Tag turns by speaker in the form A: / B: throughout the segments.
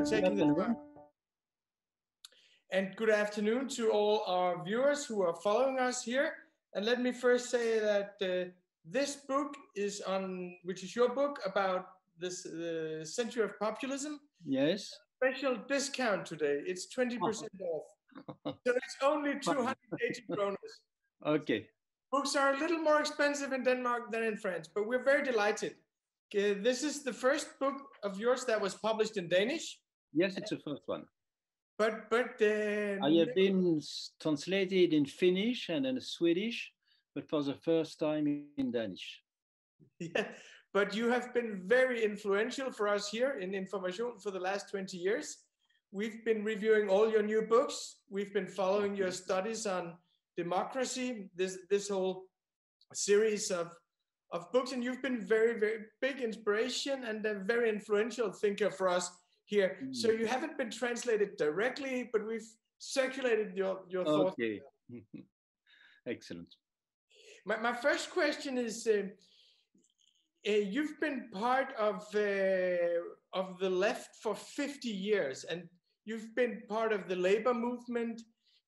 A: taking the time. And good afternoon to all our viewers who are following us here. And let me first say that this book is on, which is your book about this century of populism.
B: Yes.
A: Special discount today. It's 20% off. So it's only 280 kroner.
B: Okay.
A: Books are a little more expensive in Denmark than in France, but we're very delighted. This is the first book of yours that was published in Danish.
B: Yes, it's the first one.
A: But
B: I have been translated in Finnish and in Swedish, but for the first time in Danish.
A: Yeah, but you have been very influential for us here in Information for the last 20 years. We've been reviewing all your new books. We've been following your studies on democracy, this whole series of books, and you've been very, very big inspiration and a very influential thinker for us here. So you haven't been translated directly, but we've circulated your thoughts.
B: Okay. Excellent.
A: My first question is, you've been part of the left for 50 years, and you've been part of the labor movement.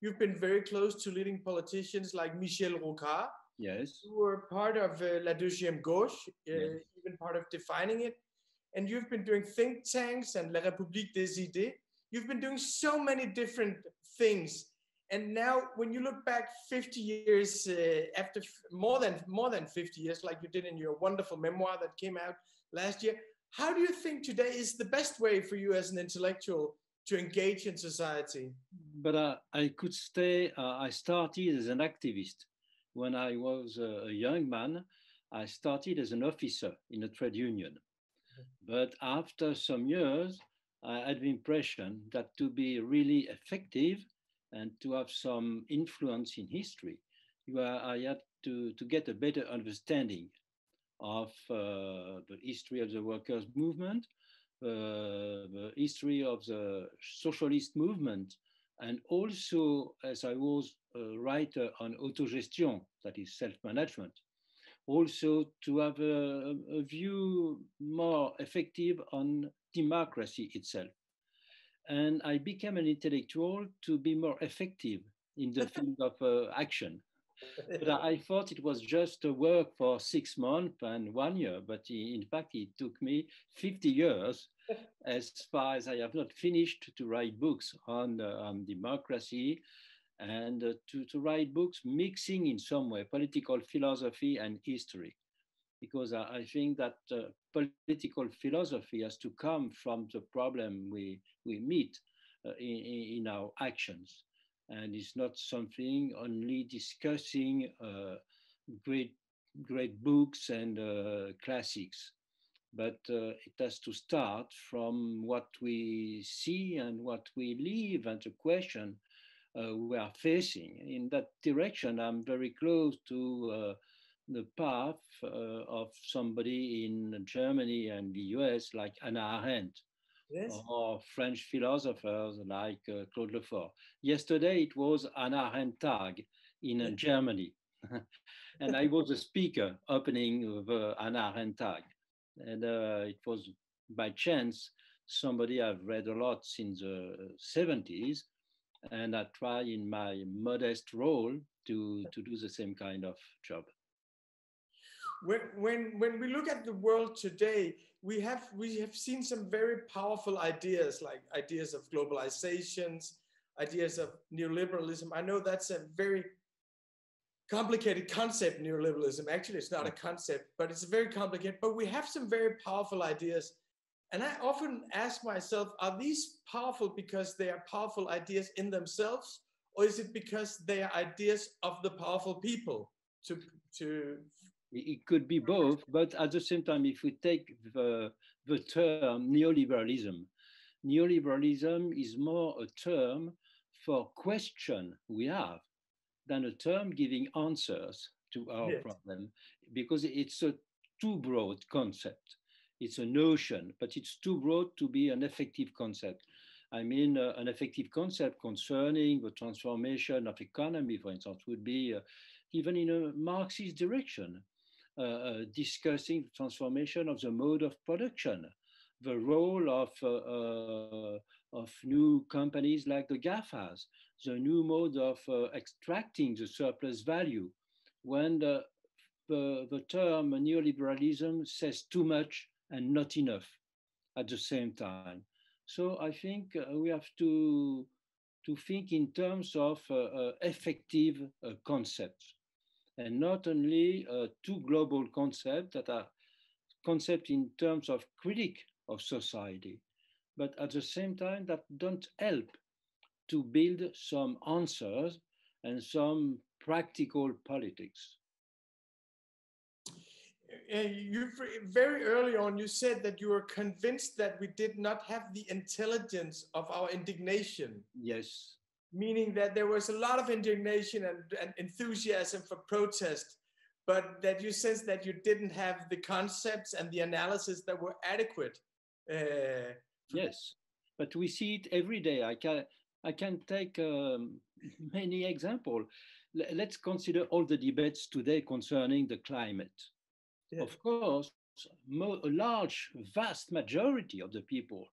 A: You've been very close to leading politicians like Michel Rocard.
B: Yes.
A: You were part of La Deuxième Gauche,
B: Yes.
A: even part of defining it. And you've been doing think tanks and La République des Idées. You've been doing so many different things. And now when you look back 50 years, after more than 50 years, like you did in your wonderful memoir that came out last year, how do you think today is the best way for you as an intellectual to engage in society?
B: But I could say I started as an activist. When I was a young man, I started as an officer in a trade union. But after some years, I had the impression that to be really effective and to have some influence in history, I had to get a better understanding of the history of the workers' movement, the history of the socialist movement, and also, as I was a writer on autogestion, that is self-management, also to have a view more effective on democracy itself. And I became an intellectual to be more effective in the field of action. But I thought it was just a work for 6 months and 1 year, but in fact, it took me 50 years, as far as I have not finished to write books on democracy and to write books mixing in some way political philosophy and history. Because I think that political philosophy has to come from the problem we meet in our actions. And it's not something only discussing great books and classics, but it has to start from what we see and what we live and the question we are facing. In that direction, I'm very close to the path of somebody in Germany and the US like Hannah Arendt. Yes. Or French philosophers like Claude Lefort. Yesterday it was Hannah Arendt Tag in Germany. And I was a speaker opening the Hannah Arendt Tag. And it was by chance somebody I've read a lot since the 70s. And I try in my modest role to do the same kind of job.
A: When we look at the world today, we have seen some very powerful ideas, like ideas of globalizations, ideas of neoliberalism. I know that's a very complicated concept, neoliberalism. Actually, it's not a concept, but it's very complicated. But we have some very powerful ideas. And I often ask myself, are these powerful because they are powerful ideas in themselves? Or is it because they are ideas of the powerful people
B: It could be both, but at the same time, if we take the term neoliberalism is more a term for question we have than a term giving answers to our problem, because it's a too broad concept. It's a notion, but it's too broad to be an effective concept. I mean, an effective concept concerning the transformation of economy, for instance, would be even in a Marxist direction. Discussing the transformation of the mode of production, the role of new companies like the GAFAs, the new mode of extracting the surplus value, when the term neoliberalism says too much and not enough at the same time. So I think we have to think in terms of effective concepts, and not only two global concepts that are concepts in terms of critique of society, but at the same time that don't help to build some answers and some practical politics.
A: You very early on, you said that you were convinced that we did not have the intelligence of our indignation.
B: Yes.
A: Meaning that there was a lot of indignation and enthusiasm for protest, but that you sensed that you didn't have the concepts and the analysis that were adequate.
B: Yes, but we see it every day. I can take many examples. Let's consider all the debates today concerning the climate. Yeah. Of course, a large, vast majority of the people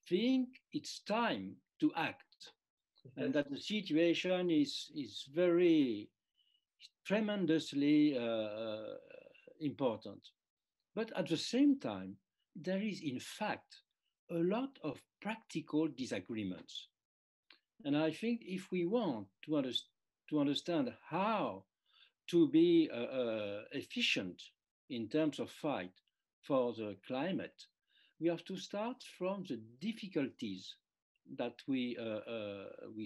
B: think it's time to act, and that the situation is very tremendously important. But at the same time, there is in fact a lot of practical disagreements. And I think if we want to understand how to be efficient in terms of fight for the climate, we have to start from the difficulties that we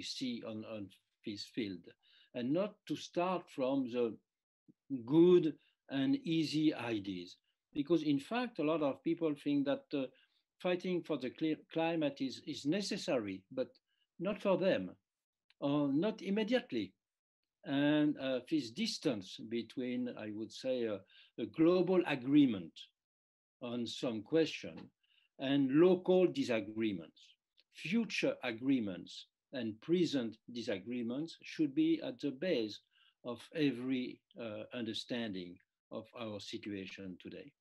B: see on this field, and not to start from the good and easy ideas. Because in fact, a lot of people think that fighting for the climate is necessary, but not for them, or not immediately. And this distance between, I would say, a global agreement on some question and local disagreements, future agreements and present disagreements should be at the base of every understanding of our situation today.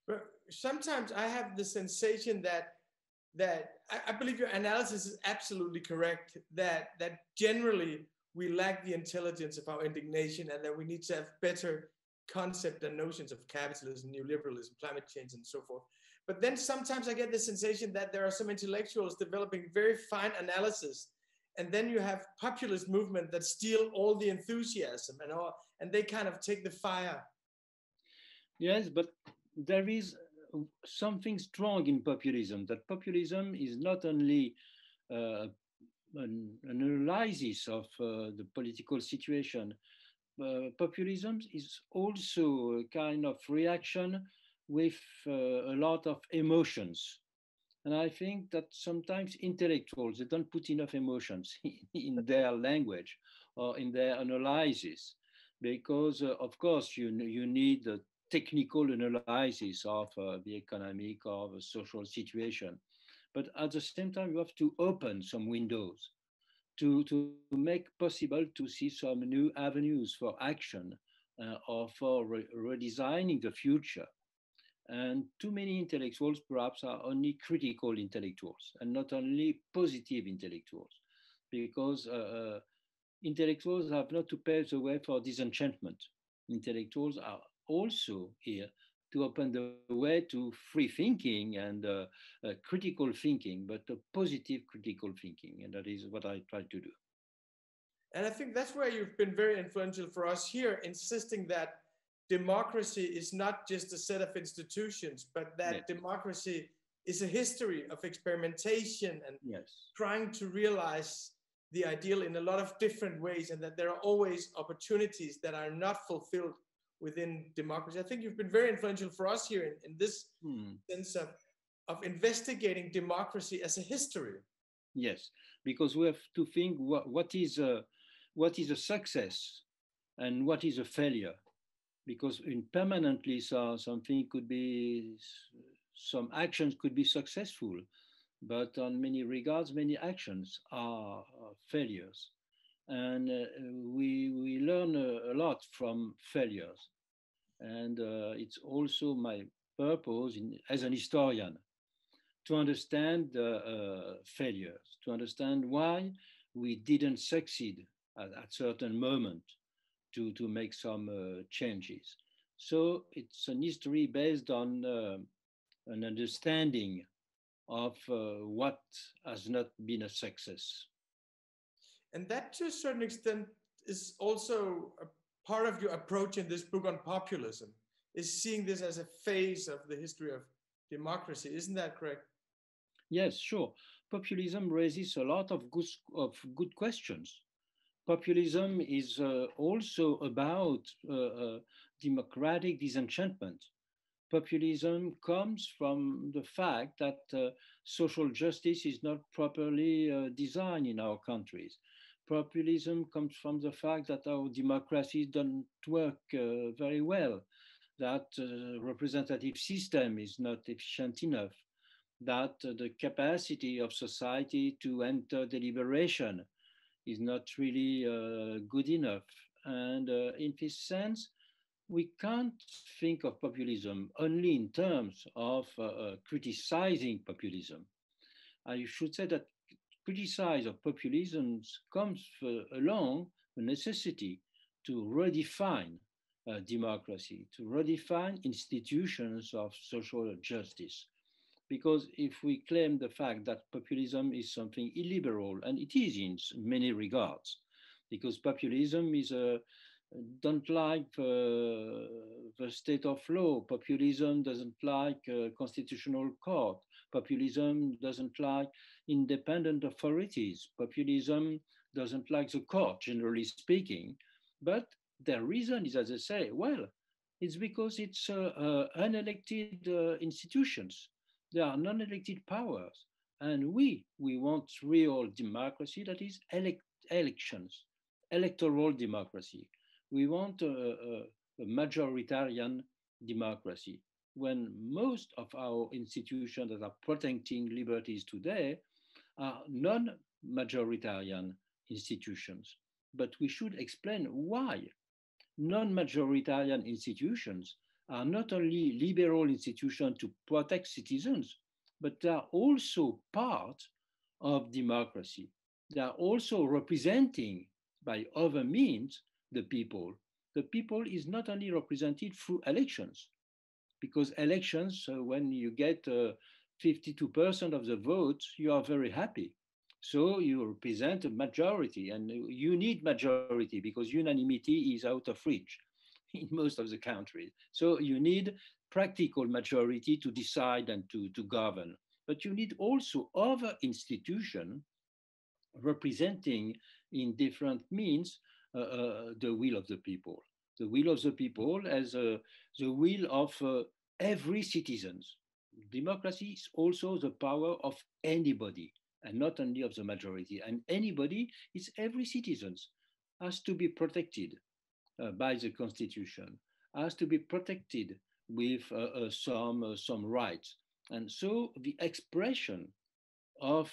A: But sometimes I have the sensation that I believe your analysis is absolutely correct, that generally we lack the intelligence of our indignation, and that we need to have better concept and notions of capitalism, neoliberalism, climate change, and so forth. But then sometimes I get the sensation that there are some intellectuals developing very fine analysis, and then you have populist movement that steal all the enthusiasm and they kind of take the fire.
B: Yes, but there is something strong in populism, that populism is not only an analysis of the political situation. Populism is also a kind of reaction with a lot of emotions. And I think that sometimes intellectuals, they don't put enough emotions in their language or in their analysis, because of course you need a technical analysis of the economic or the social situation. But at the same time, you have to open some windows to make possible to see some new avenues for action or for redesigning the future. And too many intellectuals perhaps are only critical intellectuals and not only positive intellectuals, because intellectuals have not to pave the way for disenchantment. Intellectuals are also here to open the way to free thinking and critical thinking, but a positive critical thinking. And that is what I try to do.
A: And I think that's where you've been very influential for us here, insisting that democracy is not just a set of institutions, but that yes. Democracy is a history of experimentation and yes. trying to realize the ideal in a lot of different ways, and that there are always opportunities that are not fulfilled within democracy. I think you've been very influential for us here in this sense of investigating democracy as a history.
B: Yes, because we have to think what is a success and what is a failure. Because permanently something could be, some actions could be successful, but on many regards, many actions are failures. And we learn a lot from failures. And it's also my purpose as an historian, to understand failures, to understand why we didn't succeed at certain moment to make some changes. So it's an history based on an understanding of what has not been a success.
A: And that, to a certain extent, is also a part of your approach in this book on populism, is seeing this as a phase of the history of democracy. Isn't that correct?
B: Yes, sure. Populism raises a lot of good questions. Populism is also about democratic disenchantment. Populism comes from the fact that social justice is not properly designed in our countries. Populism comes from the fact that our democracy doesn't work very well, that representative system is not efficient enough, that the capacity of society to enter deliberation is not really good enough. And in this sense, we can't think of populism only in terms of criticizing populism. I should say that criticize of populism comes along the necessity to redefine democracy, to redefine institutions of social justice. Because if we claim the fact that populism is something illiberal, and it is in many regards, because populism is don't like the state of law. Populism doesn't like constitutional court. Populism doesn't like independent authorities. Populism doesn't like the court, generally speaking. But the reason is, as I say, well, it's because it's unelected institutions. There are non-elected powers. And we want real democracy, that is elections, electoral democracy. We want a majoritarian democracy. When most of our institutions that are protecting liberties today are non-majoritarian institutions. But we should explain why non-majoritarian institutions are not only liberal institutions to protect citizens, but they are also part of democracy. They are also representing by other means the people. The people is not only represented through elections, because elections, when you get 52% of the votes, you are very happy. So you represent a majority, and you need majority because unanimity is out of reach in most of the countries. So you need practical majority to decide and to govern. But you need also other institutions representing in different means the will of the people. The will of the people as the will of every citizen. Democracy is also the power of anybody and not only of the majority. And anybody is every citizen, has to be protected by the constitution, has to be protected with some rights. And so the expression of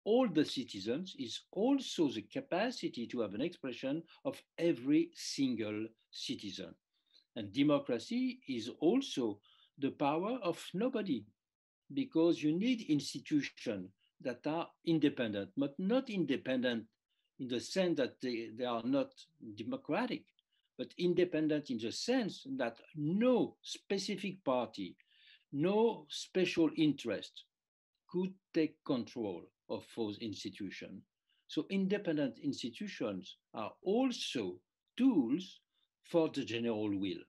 B: all the citizens is also the capacity to have an expression of every single citizen. And democracy is also the power of nobody, because you need institutions that are independent, but not independent in the sense that they are not democratic, but independent in the sense that no specific party, no special interest could take control of those institutions. So independent institutions are also tools for the general will.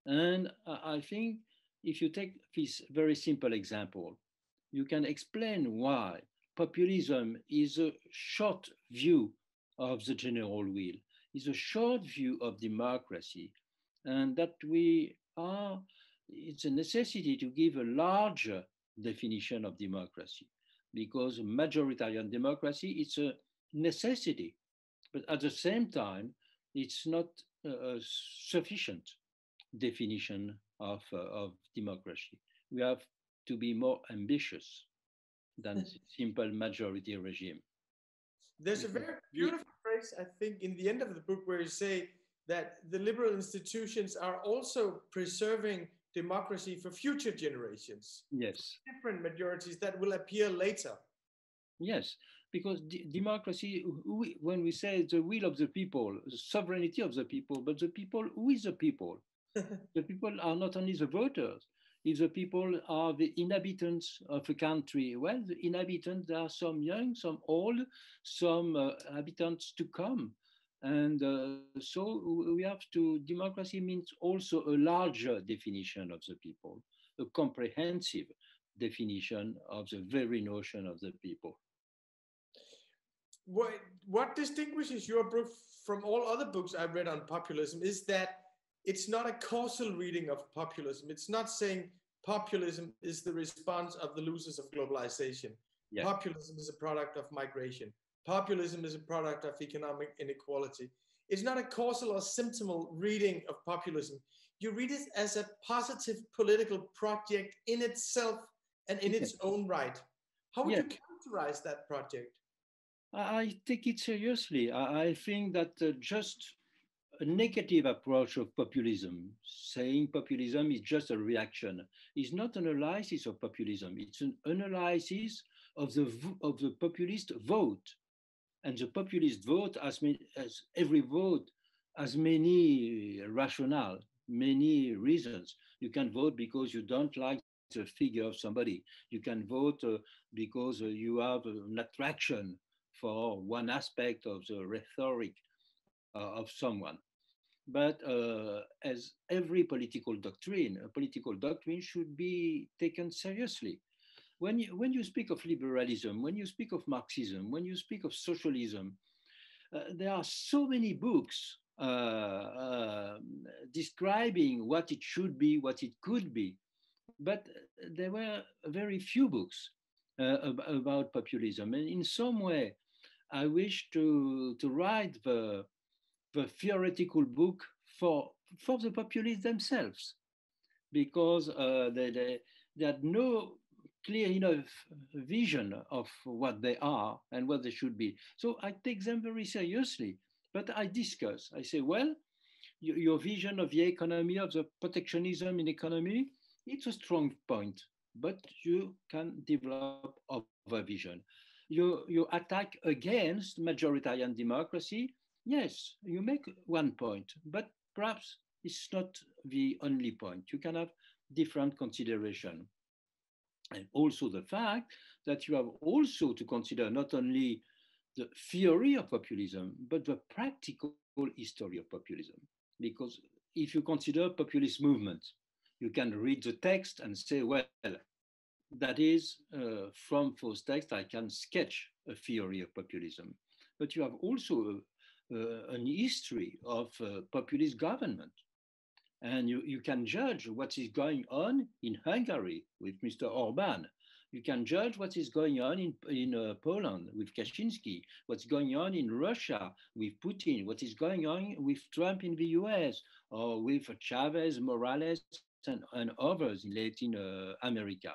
B: And I think if you take this very simple example, you can explain why populism is a short view of the general will, is a short view of democracy, and that it's a necessity to give a larger definition of democracy, because majoritarian democracy is a necessity, but at the same time, it's not a sufficient definition of democracy. We have to be more ambitious than simple majority regime.
A: There's a very beautiful phrase, I think, in the end of the book where you say that the liberal institutions are also preserving democracy for future generations.
B: Yes.
A: Different majorities that will appear later.
B: Yes, because democracy, when we say the will of the people, the sovereignty of the people, but the people, who is the people? The people are not only the voters. If the people are the inhabitants of a country, well, the inhabitants, there are some young, some old, some inhabitants to come. And so we have to, democracy means also a larger definition of the people, a comprehensive definition of the very notion of the people.
A: What distinguishes your book from all other books I've read on populism is that it's not a causal reading of populism. It's not saying populism is the response of the losers of globalization. Yeah. Populism is a product of migration. Populism is a product of economic inequality. It's not a causal or symptomal reading of populism. You read it as a positive political project in itself and in its own right. How would you characterize that project?
B: I take it seriously. I think that just a negative approach of populism, saying populism is just a reaction, is not an analysis of populism. It's an analysis of the populist vote. And the populist vote, as every vote, has many rationale, many reasons. You can vote because you don't like the figure of somebody. You can vote because you have an attraction for one aspect of the rhetoric of someone. But as every political doctrine, a political doctrine should be taken seriously. When you speak of liberalism, when you speak of Marxism, when you speak of socialism, there are so many books describing what it should be, what it could be, but there were very few books about populism. And in some way, I wish to write the theoretical book for the populists themselves, because they had no clear enough vision of what they are and what they should be. So I take them very seriously, but I discuss. I say, well, your vision of the economy, of the protectionism in economy, it's a strong point, but you can develop other vision. You attack against majoritarian democracy. Yes, you make one point, but perhaps it's not the only point. You can have different consideration. And also the fact that you have also to consider not only the theory of populism, but the practical history of populism. Because if you consider populist movements, you can read the text and say, well, that is, from those texts, I can sketch a theory of populism. But you have also an history of populist government. And you can judge what is going on in Hungary with Mr. Orban. You can judge what is going on in Poland with Kaczynski, what's going on in Russia with Putin, what is going on with Trump in the US, or with Chavez, Morales, and others in Latin America.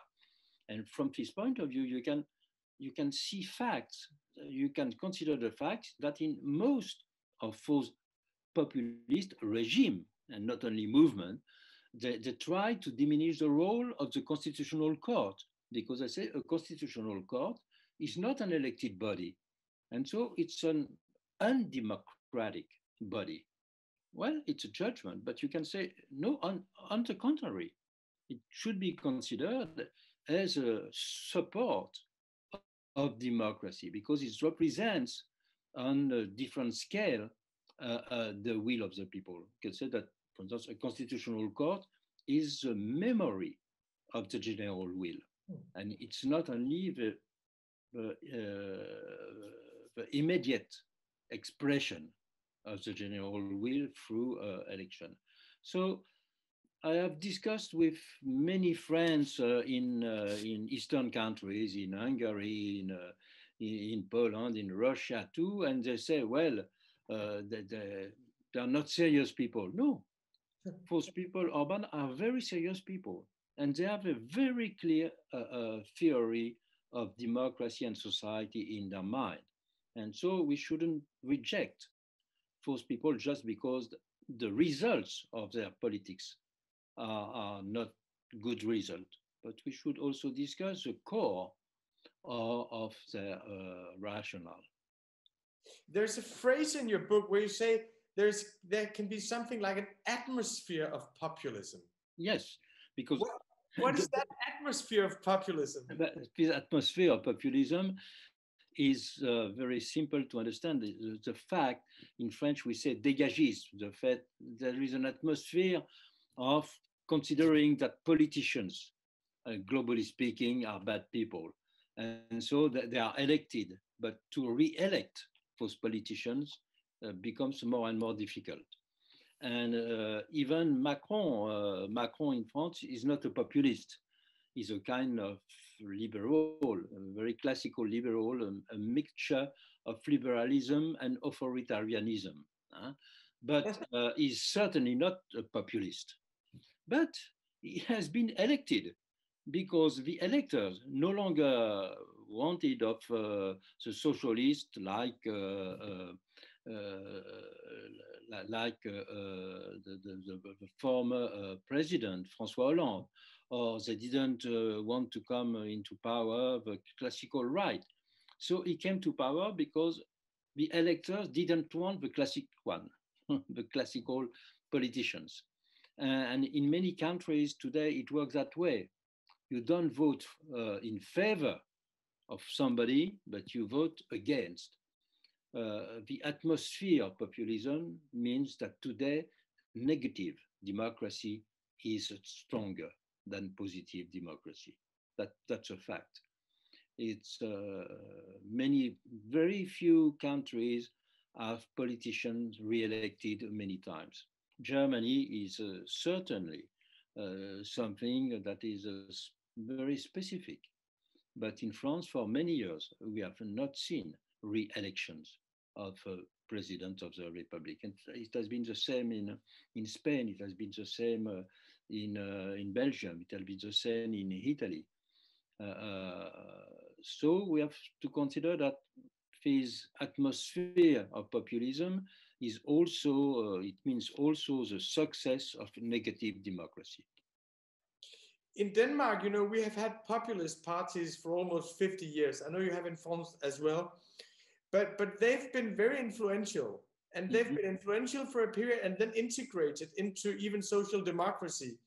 B: And from this point of view, you can see facts. You can consider the fact that in most of those populist regimes, and not only movement, they try to diminish the role of the constitutional court, because I say a constitutional court is not an elected body. And so it's an undemocratic body. Well, it's a judgment, but you can say, no, on the contrary, it should be considered as a support of democracy, because it represents on a different scale the will of the people. You can say that, for instance, a constitutional court is the memory of the general will. And it's not only the immediate expression of the general will through election. So I have discussed with many friends in Eastern countries, in Hungary, in Poland, in Russia too, and they say, well, they are not serious people. No, those people, Orban, are very serious people, and they have a very clear theory of democracy and society in their mind. And so we shouldn't reject those people just because the results of their politics are not good results. But we should also discuss the core of their rationale.
A: There's a phrase in your book where you say there can be something like an atmosphere of populism.
B: Yes, because
A: what is that atmosphere of populism?
B: This atmosphere of populism is very simple to understand. The fact, in French we say dégagisme, the fact there is an atmosphere of considering that politicians, globally speaking, are bad people. And so they are elected, but to re-elect those politicians becomes more and more difficult. And even Macron in France is not a populist. He's a kind of liberal, a very classical liberal, a mixture of liberalism and authoritarianism. But he's certainly not a populist. But he has been elected because the electors no longer wanted of the socialists like the former president François Hollande, or they didn't want to come into power the classical right. So he came to power because the electors didn't want the classic one, the classical politicians. And in many countries today, it works that way. You don't vote in favor of somebody, but you vote against. The atmosphere of populism means that today negative democracy is stronger than positive democracy. That's a fact. It's very few countries have politicians re-elected many times. Germany is certainly something that is very specific. But in France, for many years, we have not seen re-elections of president of the Republic. And it has been the same in Spain, it has been the same in Belgium, it has been the same in Italy. So we have to consider that this atmosphere of populism is also, it means also the success of negative democracy.
A: In Denmark, we have had populist parties for almost 50 years. I know you have in France as well, but they've been very influential, and they've been influential for a period and then integrated into even social democracy.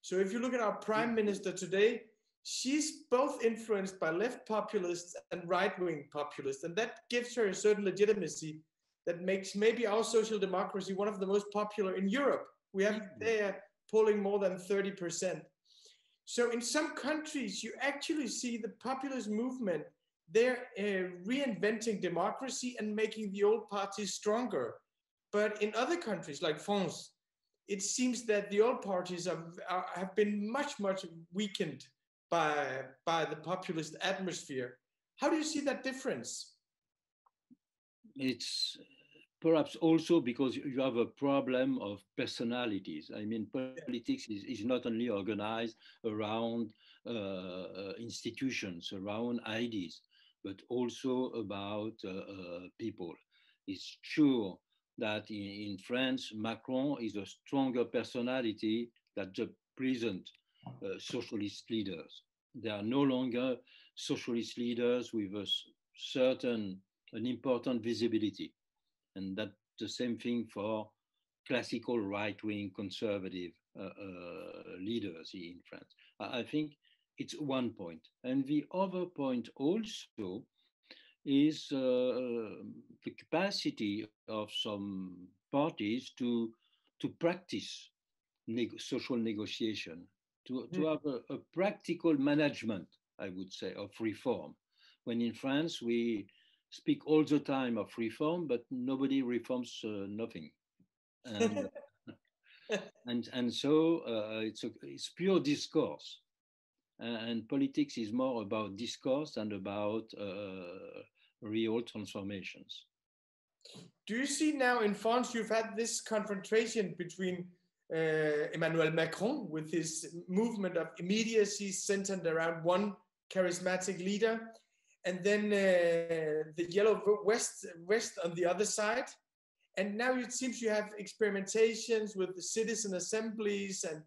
A: So if you look at our prime minister today, she's both influenced by left populists and right-wing populists, and that gives her a certain legitimacy that makes maybe our social democracy one of the most popular in Europe. They are polling more than 30%. So in some countries, you actually see the populist movement, they're reinventing democracy and making the old parties stronger. But in other countries like France, it seems that the old parties have been much, much weakened by the populist atmosphere. How do you see that difference?
B: It's perhaps also because you have a problem of personalities. I mean, politics is not only organized around institutions, around ideas, but also about people. It's true that in France, Macron is a stronger personality than the present socialist leaders. They are no longer socialist leaders with an important visibility. And that's the same thing for classical right-wing conservative leaders in France. I think it's one point. And the other point also is the capacity of some parties to practice social negotiation, to have a practical management, I would say, of reform. When in France, we speak all the time of reform, but nobody reforms nothing. And so it's pure discourse. And politics is more about discourse and about real transformations.
A: Do you see now in France, you've had this confrontation between Emmanuel Macron with his movement of immediacy centered around one charismatic leader, and then the yellow West on the other side. And now it seems you have experimentations with the citizen assemblies and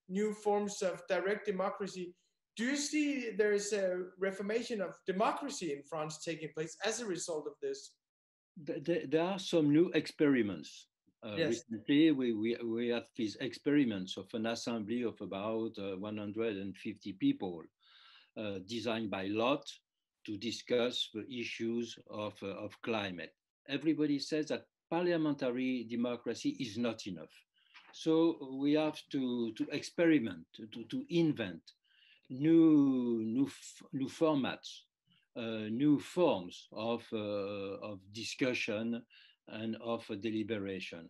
A: new forms of direct democracy. Do you see there's a reformation of democracy in France taking place as a result of this?
B: There are some new experiments.
A: Yes.
B: Recently, we had these experiments of an assembly of about 150 people, designed by lot to discuss the issues of climate. Everybody says that parliamentary democracy is not enough. So we have to experiment, to invent new formats, new forms of discussion and of deliberation.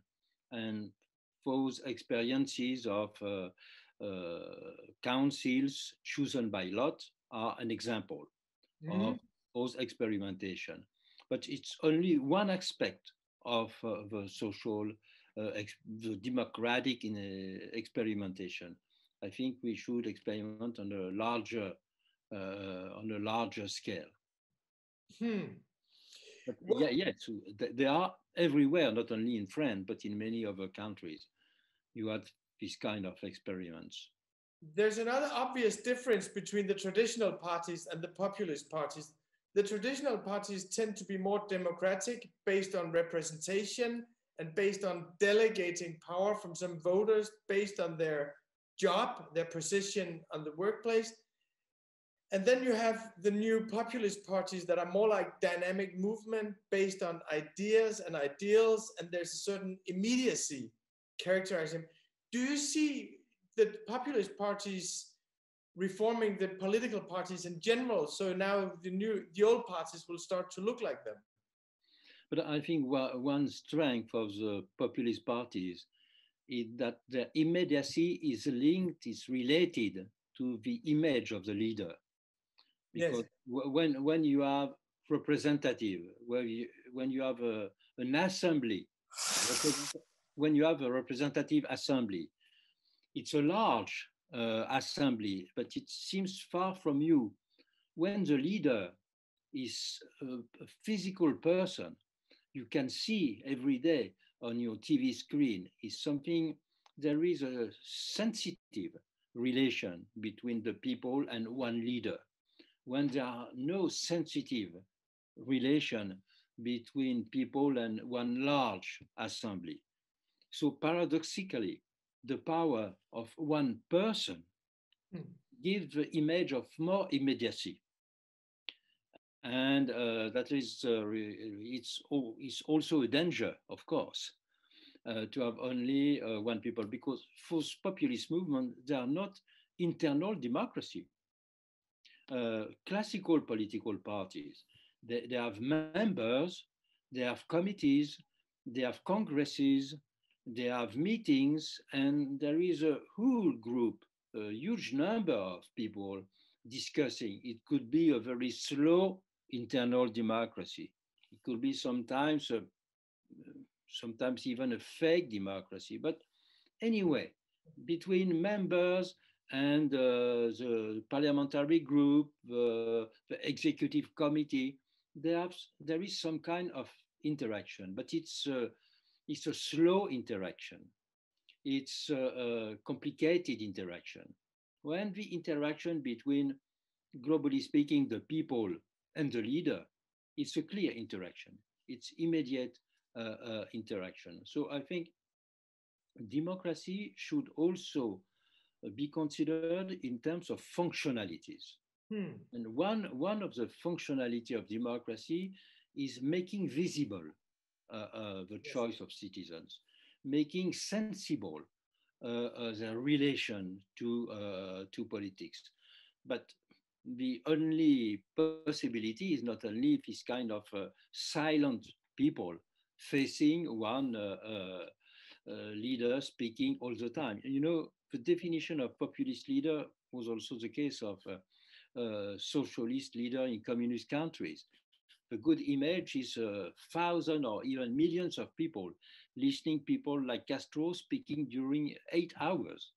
B: And those experiences of councils chosen by lot are an example of those experimentation. But it's only one aspect of the social, the democratic experimentation. I think we should experiment on a larger scale. But yes, they are everywhere, not only in France, but in many other countries. You have this kind of experiments.
A: There's another obvious difference between the traditional parties and the populist parties. The traditional parties tend to be more democratic, based on representation and based on delegating power from some voters based on their job, their position on the workplace. And then you have the new populist parties that are more like dynamic movement based on ideas and ideals, and there's a certain immediacy characterizing. Do you see the populist parties reforming the political parties in general? So now the old parties will start to look like them.
B: But I think one strength of the populist parties is that their immediacy is linked, is related to the image of the leader. Because yes, when you have representative, when you have an assembly, when you have a representative assembly, it's a large assembly, but it seems far from you. When the leader is a physical person, you can see every day on your TV screen is something, there is a sensitive relation between the people and one leader. When there are no sensitive relation between people and one large assembly. So paradoxically, the power of one person gives the image of more immediacy. And that is, it's also a danger, of course, to have only one people, because for populist movement, they are not internal democracy. Classical political parties, they have members, they have committees, they have congresses, they have meetings, and there is a whole group, a huge number of people discussing. It could be a very slow internal democracy. It could be sometimes even a fake democracy. But anyway, between members and the parliamentary group, the executive committee, there is some kind of interaction, but it's a slow interaction. It's a complicated interaction. When the interaction between, globally speaking, the people and the leader, it's a clear interaction. It's immediate interaction. So I think democracy should also be considered in terms of functionalities. And one of the functionality of democracy is making visible the choice of citizens, making sensible their relation to politics. But the only possibility is not only this kind of silent people facing one leader speaking all the time. You know, the definition of populist leader was also the case of socialist leader in communist countries. The good image is 1,000 or even millions of people listening, people like Castro speaking during 8 hours.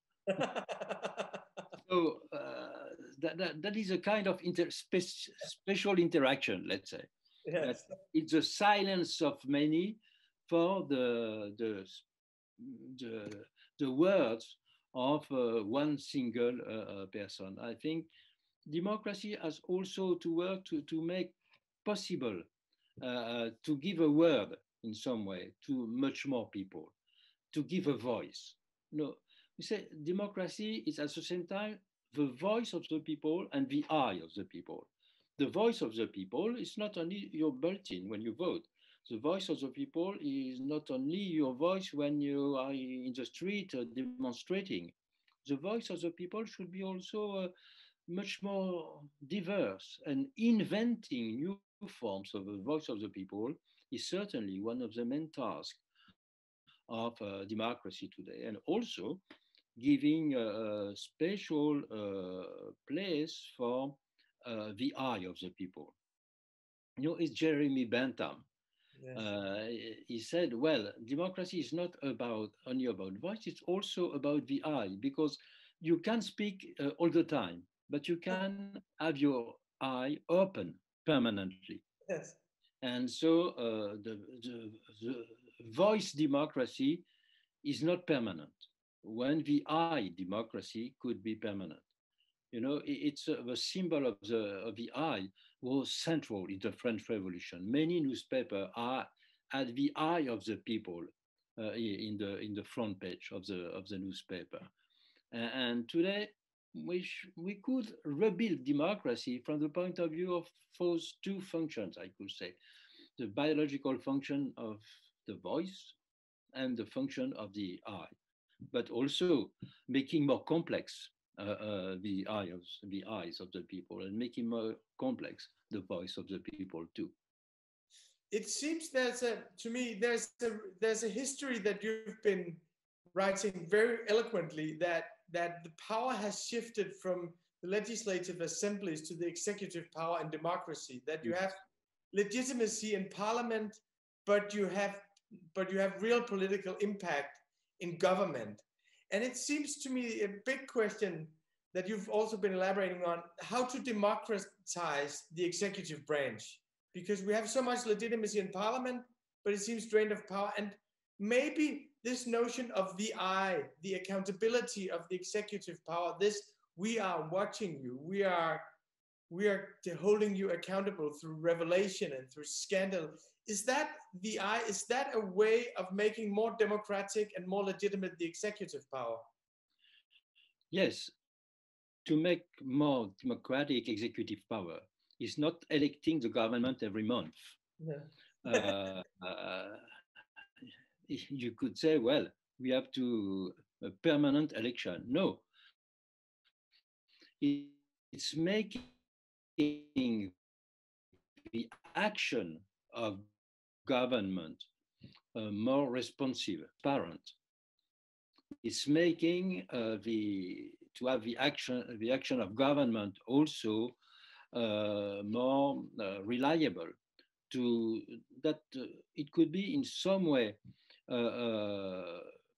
B: So that is a kind of special interaction, let's say.
A: Yes.
B: It's the silence of many for the words of one single person. I think democracy has also to work to make possible to give a word in some way to much more people, to give a voice. No, we say democracy is at the same time the voice of the people and the eye of the people. The voice of the people is not only your bulletin when you vote. The voice of the people is not only your voice when you are in the street demonstrating. The voice of the people should be also much more diverse, and inventing new forms of the voice of the people is certainly one of the main tasks of democracy today, and also giving a special place for the eye of the people. You know, it's Jeremy Bentham.
A: Yes.
B: He said, well, democracy is not about only about voice, it's also about the eye, because you can speak all the time, but you can have your eye open permanently.
A: Yes.
B: And so the voice democracy is not permanent, when the eye democracy could be permanent. You know, it's the symbol of the eye was central in the French Revolution. Many newspapers are at the eye of the people in the front page of the newspaper. And today we could rebuild democracy from the point of view of those two functions, I could say, the biological function of the voice and the function of the eye, but also making more complex the eyes of the people, and making more complex the voice of the people too.
A: It seems to me there's a history that you've been writing very eloquently, that the power has shifted from the legislative assemblies to the executive power in democracy, that you have legitimacy in parliament, but you have real political impact in government. And it seems to me a big question that you've also been elaborating on, how to democratize the executive branch, because we have so much legitimacy in parliament, but it seems drained of power. And maybe this notion of the eye, the accountability of the executive power, this, we are watching you, we are holding you accountable through revelation and through scandal. Is that the eye? Is that a way of making more democratic and more legitimate the executive power?
B: Yes, to make more democratic executive power is not electing the government every month.
A: Yeah.
B: You could say, well, we have to a permanent election. No, it's making the action of government more responsive, transparent. It's making to have the action of government also more reliable. To that it could be in some way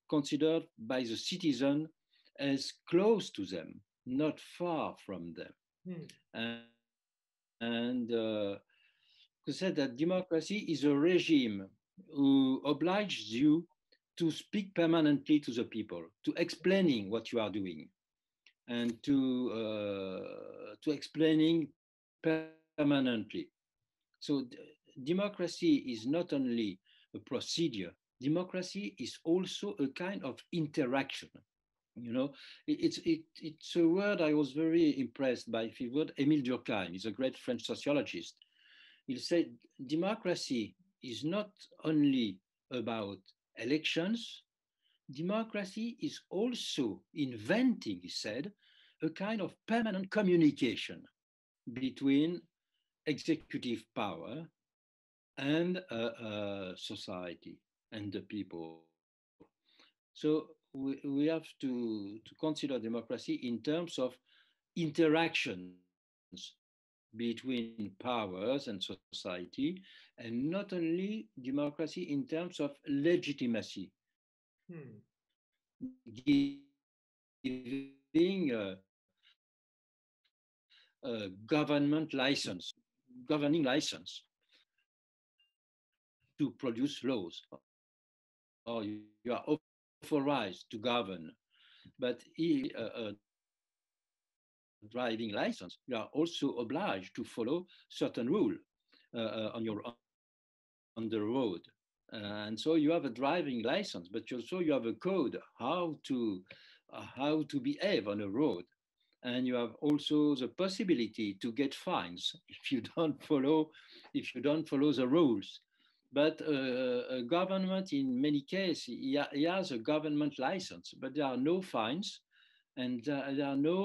B: considered by the citizen as close to them, not far from them. And to say that democracy is a regime who obliges you to speak permanently to the people, to explaining what you are doing, and to explaining permanently. So democracy is not only a procedure, democracy is also a kind of interaction. You know, it's a word I was very impressed by. The word Émile Durkheim, he's a great French sociologist. He said democracy is not only about elections, democracy is also inventing, he said, a kind of permanent communication between executive power and society and the people. So we have to consider democracy in terms of interactions between powers and society, and not only democracy in terms of legitimacy, giving a government license, governing license to produce laws, or you are authorized to govern. But but driving license, you are also obliged to follow certain rule on the road. And so you have a driving license, but also you have a code how to behave on a road. And you have also the possibility to get fines if you don't follow the rules. But a government, in many cases, he has a government license, but there are no fines, and there are no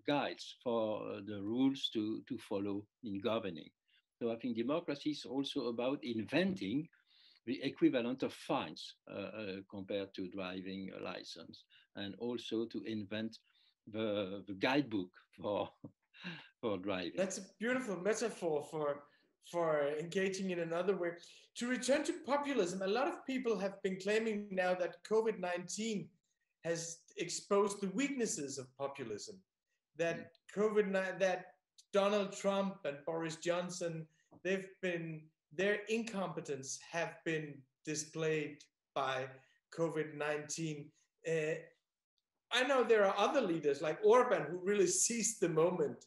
B: guides for the rules to follow in governing. So I think democracy is also about inventing the equivalent of fines compared to driving a license, and also to invent the guidebook for driving.
A: That's a beautiful metaphor for engaging in another way. To return to populism, a lot of people have been claiming now that COVID-19 has exposed the weaknesses of populism. That that Donald Trump and Boris Johnson, their incompetence have been displayed by COVID-19. I know there are other leaders like Orban who really seized the moment.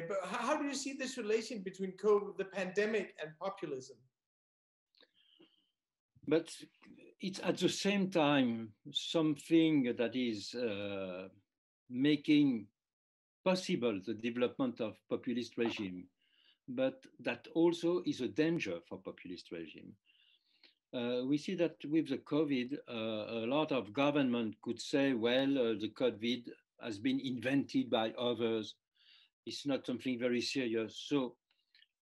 A: But how do you see this relation between the pandemic and populism?
B: But it's at the same time something that is making possible the development of populist regime, but that also is a danger for populist regime. We see that with the COVID, a lot of government could say, well, the COVID has been invented by others. It's not something very serious. So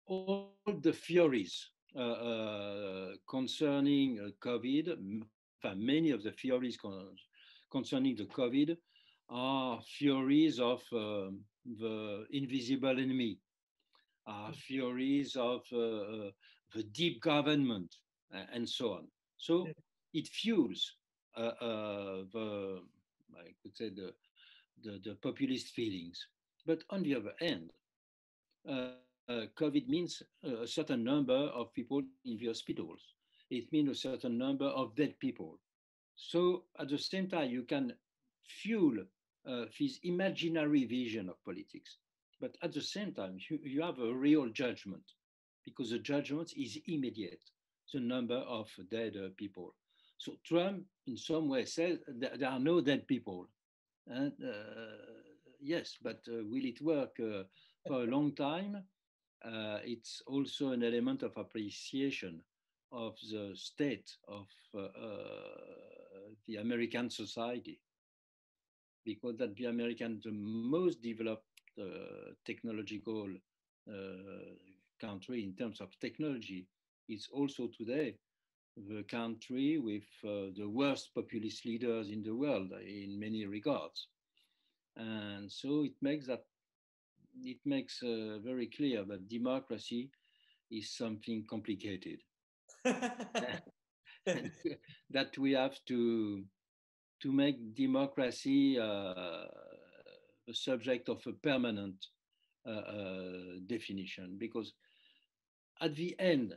B: all the theories concerning COVID, many of the theories concerning the COVID are theories of the invisible enemy, are theories of the deep government, and so on. So it fuels I could say the populist feelings. But on the other hand, COVID means a certain number of people in the hospitals. It means a certain number of dead people. So at the same time, you can fuel this imaginary vision of politics. But at the same time, you have a real judgment, because the judgment is immediate, the number of dead people. So Trump, in some way, says there are no dead people. And yes, but will it work for a long time? It's also an element of appreciation of the state of the American society, because that the most developed technological country in terms of technology is also today the country with the worst populist leaders in the world in many regards. And so it makes very clear that democracy is something complicated. That we have to make democracy a subject of a permanent definition, because at the end,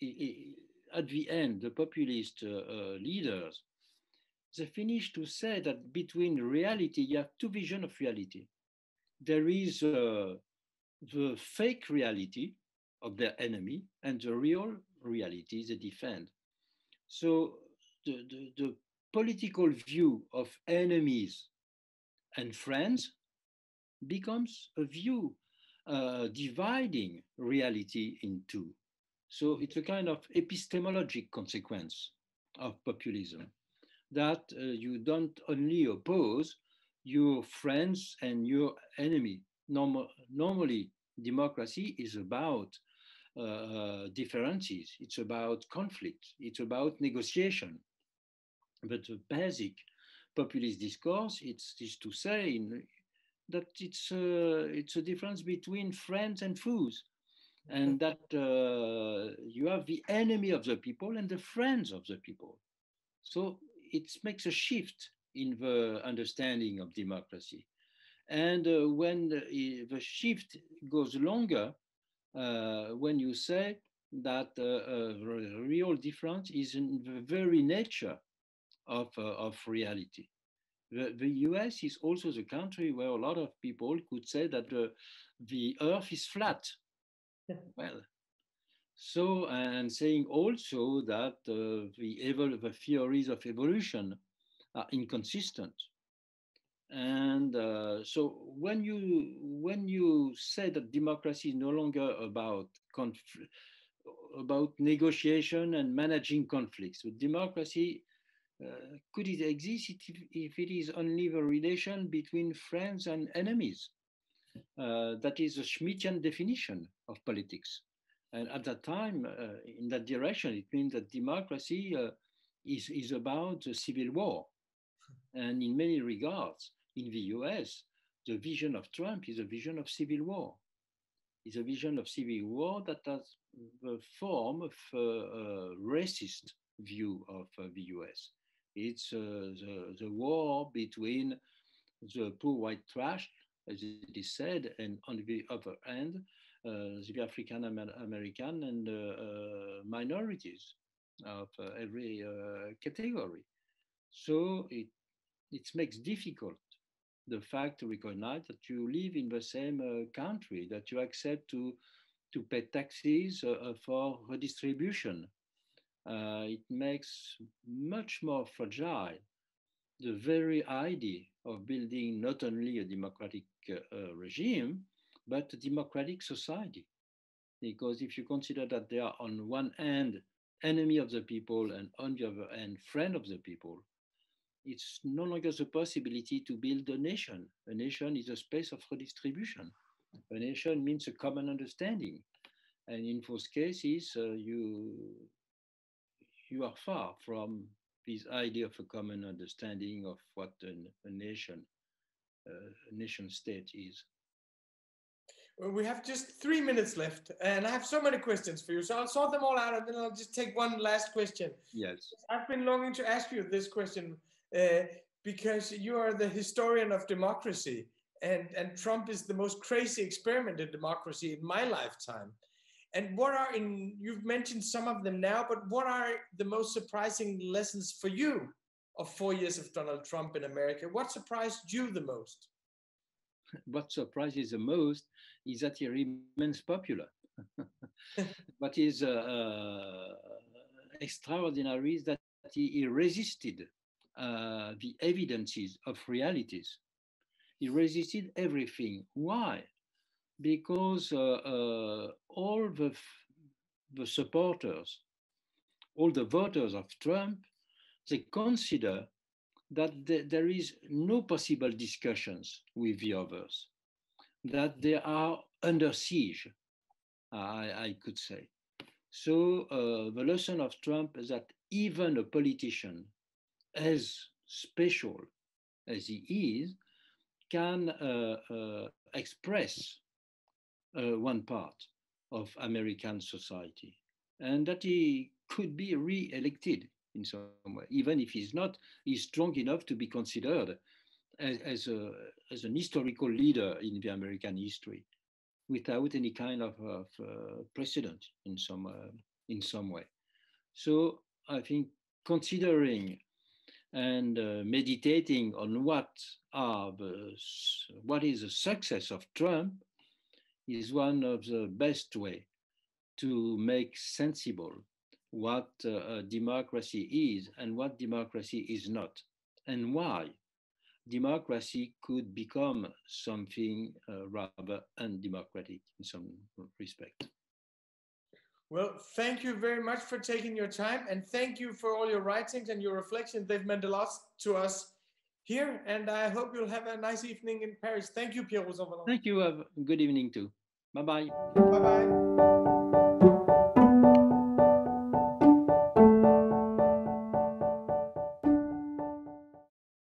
B: the populist leaders, they finish to say that between reality, you have two visions of reality. There is the fake reality of their enemy and the real reality they defend. So the political view of enemies and friends becomes a view dividing reality in two. So it's a kind of epistemologic consequence of populism, that you don't only oppose your friends and your enemy. Normally, democracy is about differences, it's about conflict, it's about negotiation. But the basic populist discourse is to say that it's a difference between friends and foes, and that you have the enemy of the people and the friends of the people. So it makes a shift in the understanding of democracy. And when the shift goes longer, when you say that the real difference is in the very nature of reality. The US is also the country where a lot of people could say that the earth is flat. Well, so, and saying also that the theories of evolution are inconsistent. And so when you say that democracy is no longer about negotiation and managing conflicts, so democracy, could it exist if it is only the relation between friends and enemies? That is a Schmittian definition of politics. And at that time, in that direction, it means that democracy is about a civil war. And in many regards, in the US, the vision of Trump is a vision of civil war. It's a vision of civil war that has the form of a racist view of the US. It's the war between the poor white trash, as it is said, and on the other hand, the African American and minorities of every category. So it makes difficult the fact to recognize that you live in the same country, that you accept to pay taxes for redistribution. It makes much more fragile the very idea of building not only a democratic regime, but a democratic society. Because if you consider that they are on one hand enemy of the people and on the other hand friend of the people, it's no longer the possibility to build a nation. A nation is a space of redistribution. A nation means a common understanding. And in those cases, you are far from this idea of a common understanding of what a nation state is.
A: Well, we have just 3 minutes left, and I have so many questions for you. So I'll sort them all out, and then I'll just take one last question.
B: Yes.
A: I've been longing to ask you this question because you are the historian of democracy, and Trump is the most crazy experiment in democracy in my lifetime. And you've mentioned some of them now, but what are the most surprising lessons for you of 4 years of Donald Trump in America? What surprised you the most?
B: What surprises the most is that he remains popular. What is extraordinary is that he resisted the evidences of realities. He resisted everything. Why? Because all the supporters, all the voters of Trump, they consider that there is no possible discussions with the others, that they are under siege, I could say. So the lesson of Trump is that even a politician as special as he is can express one part of American society, and that he could be re-elected in some way, even if he's strong enough to be considered as an historical leader in the American history, without any kind of precedent in some way. So I think considering and meditating on what is the success of Trump is one of the best way to make sensible what democracy is and what democracy is not, and why democracy could become something rather undemocratic in some respect.
A: Well, thank you very much for taking your time, and thank you for all your writings and your reflections. They've meant a lot to us here, and I hope you'll have a nice evening in Paris. Thank you, Pierre Rosanvallon.
B: Thank you. Have a good evening too. Bye-bye.
A: Bye-bye.